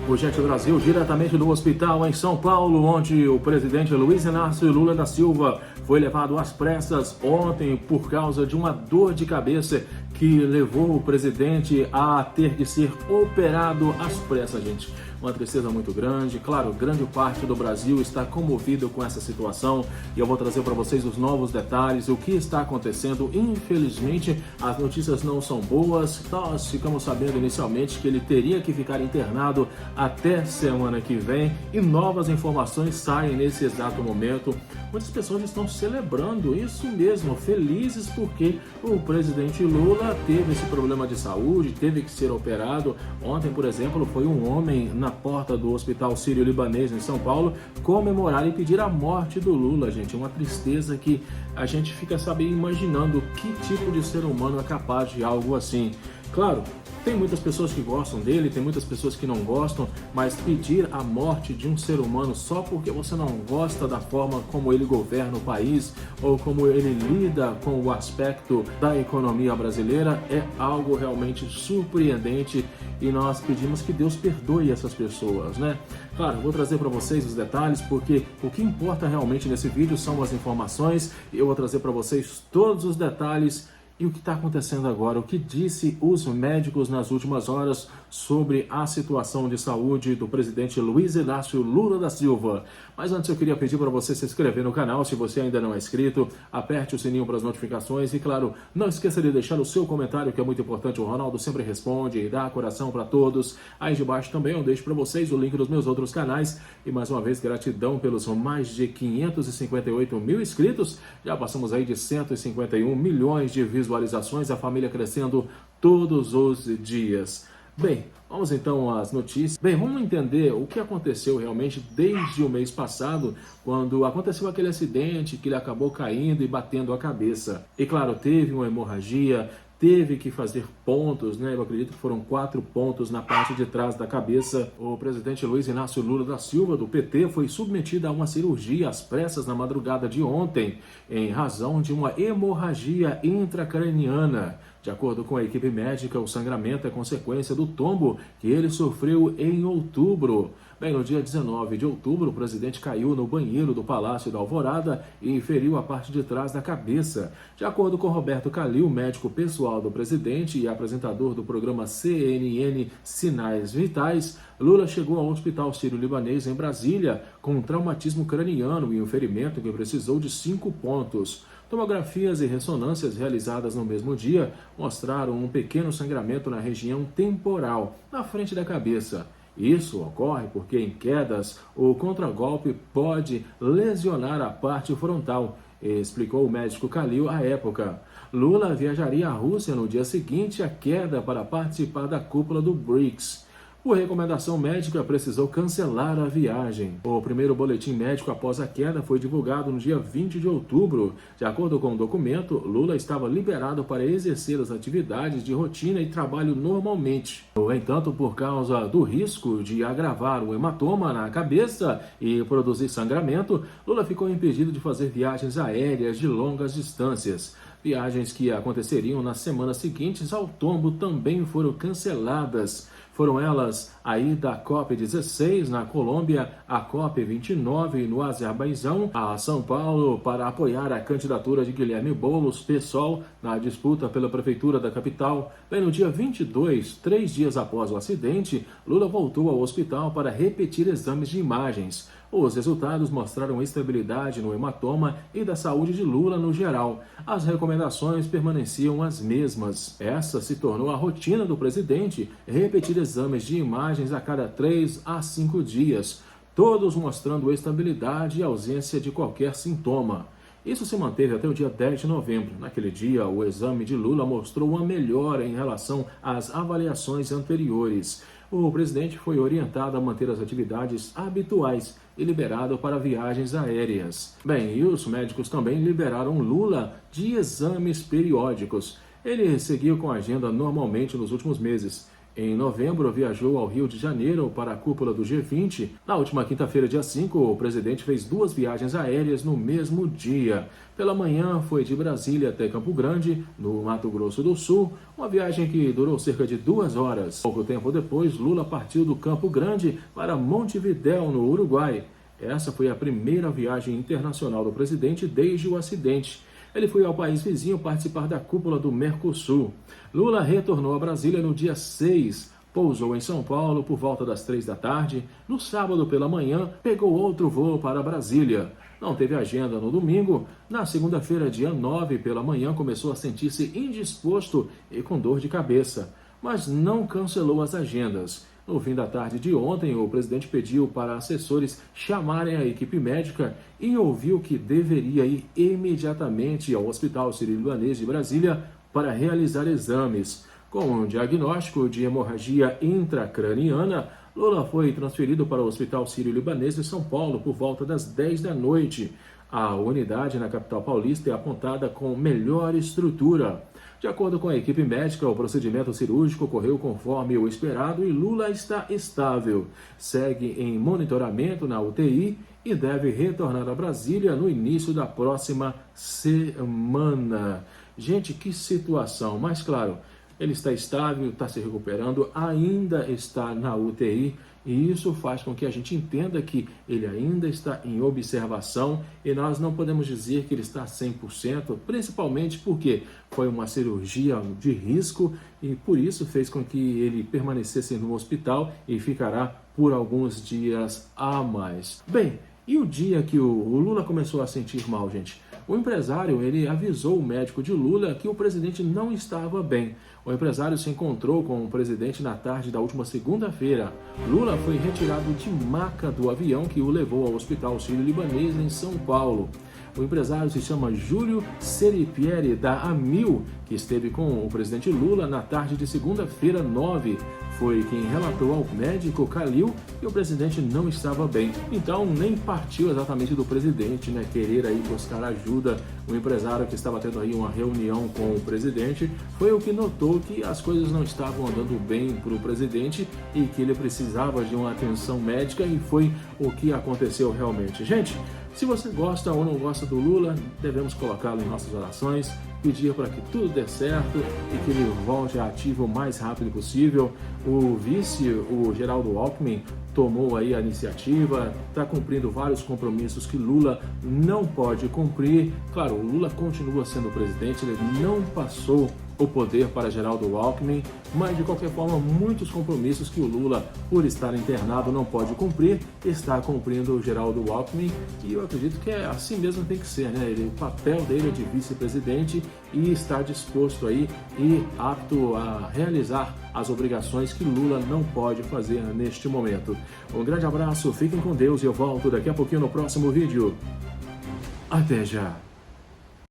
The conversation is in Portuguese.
Urgente Brasil, diretamente do hospital em São Paulo, onde o presidente Luiz Inácio Lula da Silva foi levado às pressas ontem por causa de uma dor de cabeça que levou o presidente a ter que ser operado às pressas, gente. Uma tristeza muito grande. Claro, grande parte do Brasil está comovido com essa situação e eu vou trazer para vocês os novos detalhes, o que está acontecendo. Infelizmente, as notícias não são boas. Nós ficamos sabendo inicialmente que ele teria que ficar internado até semana que vem e novas informações saem nesse exato momento. Muitas pessoas estão celebrando isso mesmo, felizes porque o presidente Lula teve esse problema de saúde, teve que ser operado. Ontem, por exemplo, foi um homem na porta do Hospital Sírio-Libanês em São Paulo comemorar e pedir a morte do Lula, gente. Uma tristeza que a gente fica, imaginando que tipo de ser humano é capaz de algo assim. Claro, tem muitas pessoas que gostam dele, tem muitas pessoas que não gostam, mas pedir a morte de um ser humano só porque você não gosta da forma como ele governa o país ou como ele lida com o aspecto da economia brasileira é algo realmente surpreendente e nós pedimos que Deus perdoe essas pessoas, né? Claro, vou trazer para vocês os detalhes porque o que importa realmente nesse vídeo são as informações e eu vou trazer para vocês todos os detalhes. E o que está acontecendo agora? O que disse os médicos nas últimas horas sobre a situação de saúde do presidente Luiz Inácio Lula da Silva? Mas antes eu queria pedir para você se inscrever no canal, se você ainda não é inscrito, aperte o sininho para as notificações e, claro, não esqueça de deixar o seu comentário, que é muito importante. O Ronaldo sempre responde e dá coração para todos. Aí de baixo também eu deixo para vocês o link dos meus outros canais. E mais uma vez, gratidão pelos mais de 558 mil inscritos. Já passamos aí de 151 milhões de visualizações, a família crescendo todos os dias. Bem, vamos então às notícias. Bem, vamos entender o que aconteceu realmente desde o mês passado, quando aconteceu aquele acidente que ele acabou caindo e batendo a cabeça. E claro, teve uma hemorragia, teve que fazer pontos, né? Eu acredito que foram 4 pontos na parte de trás da cabeça. O presidente Luiz Inácio Lula da Silva, do PT, foi submetido a uma cirurgia às pressas na madrugada de ontem, em razão de uma hemorragia intracraniana. De acordo com a equipe médica, o sangramento é consequência do tombo que ele sofreu em outubro. Bem, no dia 19 de outubro, o presidente caiu no banheiro do Palácio da Alvorada e feriu a parte de trás da cabeça. De acordo com Roberto Calil, médico pessoal do presidente e apresentador do programa CNN Sinais Vitais, Lula chegou ao Hospital Sírio-Libanês em Brasília com um traumatismo craniano e um ferimento que precisou de 5 pontos. Tomografias e ressonâncias realizadas no mesmo dia mostraram um pequeno sangramento na região temporal, na frente da cabeça. Isso ocorre porque em quedas o contragolpe pode lesionar a parte frontal, explicou o médico Calil à época. Lula viajaria à Rússia no dia seguinte à queda para participar da cúpula do BRICS. Por recomendação médica, precisou cancelar a viagem. O primeiro boletim médico após a queda foi divulgado no dia 20 de outubro. De acordo com o documento, Lula estava liberado para exercer as atividades de rotina e trabalho normalmente. No entanto, por causa do risco de agravar o hematoma na cabeça e produzir sangramento, Lula ficou impedido de fazer viagens aéreas de longas distâncias. Viagens que aconteceriam nas semanas seguintes ao tombo também foram canceladas. Foram elas a ida à COP16 na Colômbia, a COP29 no Azerbaijão, a São Paulo para apoiar a candidatura de Guilherme Boulos, PSOL, na disputa pela prefeitura da capital. Bem, no dia 22, 3 dias após o acidente, Lula voltou ao hospital para repetir exames de imagens. Os resultados mostraram estabilidade no hematoma e da saúde de Lula no geral. As recomendações permaneciam as mesmas. Essa se tornou a rotina do presidente, repetir exames de imagens a cada 3 a 5 dias, todos mostrando estabilidade e ausência de qualquer sintoma. Isso se manteve até o dia 10 de novembro. Naquele dia, o exame de Lula mostrou uma melhora em relação às avaliações anteriores. O presidente foi orientado a manter as atividades habituais e liberado para viagens aéreas. Bem, e os médicos também liberaram Lula de exames periódicos. Ele seguiu com a agenda normalmente nos últimos meses. Em novembro, viajou ao Rio de Janeiro para a cúpula do G20. Na última quinta-feira, dia 5, o presidente fez 2 viagens aéreas no mesmo dia. Pela manhã, foi de Brasília até Campo Grande, no Mato Grosso do Sul, uma viagem que durou cerca de 2 horas. Pouco tempo depois, Lula partiu do Campo Grande para Montevidéu, no Uruguai. Essa foi a primeira viagem internacional do presidente desde o acidente. Ele foi ao país vizinho participar da cúpula do Mercosul. Lula retornou a Brasília no dia 6, pousou em São Paulo por volta das 3 da tarde. No sábado pela manhã, pegou outro voo para Brasília. Não teve agenda no domingo. Na segunda-feira, dia 9, pela manhã, começou a sentir-se indisposto e com dor de cabeça, mas não cancelou as agendas. No fim da tarde de ontem, o presidente pediu para assessores chamarem a equipe médica e ouviu que deveria ir imediatamente ao Hospital Sírio-Libanês de Brasília para realizar exames. Com um diagnóstico de hemorragia intracraniana, Lula foi transferido para o Hospital Sírio-Libanês de São Paulo por volta das 10 da noite. A unidade na capital paulista é apontada com melhor estrutura. De acordo com a equipe médica, o procedimento cirúrgico ocorreu conforme o esperado e Lula está estável. Segue em monitoramento na UTI e deve retornar a Brasília no início da próxima semana. Gente, que situação! Mas claro, ele está estável, está se recuperando, ainda está na UTI e isso faz com que a gente entenda que ele ainda está em observação e nós não podemos dizer que ele está 100%, principalmente porque foi uma cirurgia de risco e por isso fez com que ele permanecesse no hospital e ficará por alguns dias a mais. Bem, e o dia que o Lula começou a sentir mal, gente? O empresário, ele avisou o médico de Lula que o presidente não estava bem. O empresário se encontrou com o presidente na tarde da última segunda-feira. Lula foi retirado de maca do avião que o levou ao Hospital Sírio-Libanês em São Paulo. O empresário se chama Júlio Seripieri, da Amil, que esteve com o presidente Lula na tarde de segunda-feira 9. Foi quem relatou ao médico Calil que o presidente não estava bem. Então, nem partiu exatamente do presidente, querer aí buscar ajuda. O empresário que estava tendo aí uma reunião com o presidente foi o que notou que as coisas não estavam andando bem para o presidente e que ele precisava de uma atenção médica e foi o que aconteceu realmente. Gente, se você gosta ou não gosta do Lula, devemos colocá-lo em nossas orações, pedir para que tudo dê certo e que ele volte ativo o mais rápido possível. O vice, o Geraldo Alckmin, tomou aí a iniciativa, está cumprindo vários compromissos que Lula não pode cumprir. Claro, o Lula continua sendo presidente, ele não passou o poder para Geraldo Alckmin, mas de qualquer forma muitos compromissos que o Lula, por estar internado, não pode cumprir, está cumprindo o Geraldo Alckmin e eu acredito que é assim mesmo tem que ser, o papel dele é de vice-presidente e está disposto aí e apto a realizar as obrigações que Lula não pode fazer neste momento. Um grande abraço, fiquem com Deus e eu volto daqui a pouquinho no próximo vídeo. Até já!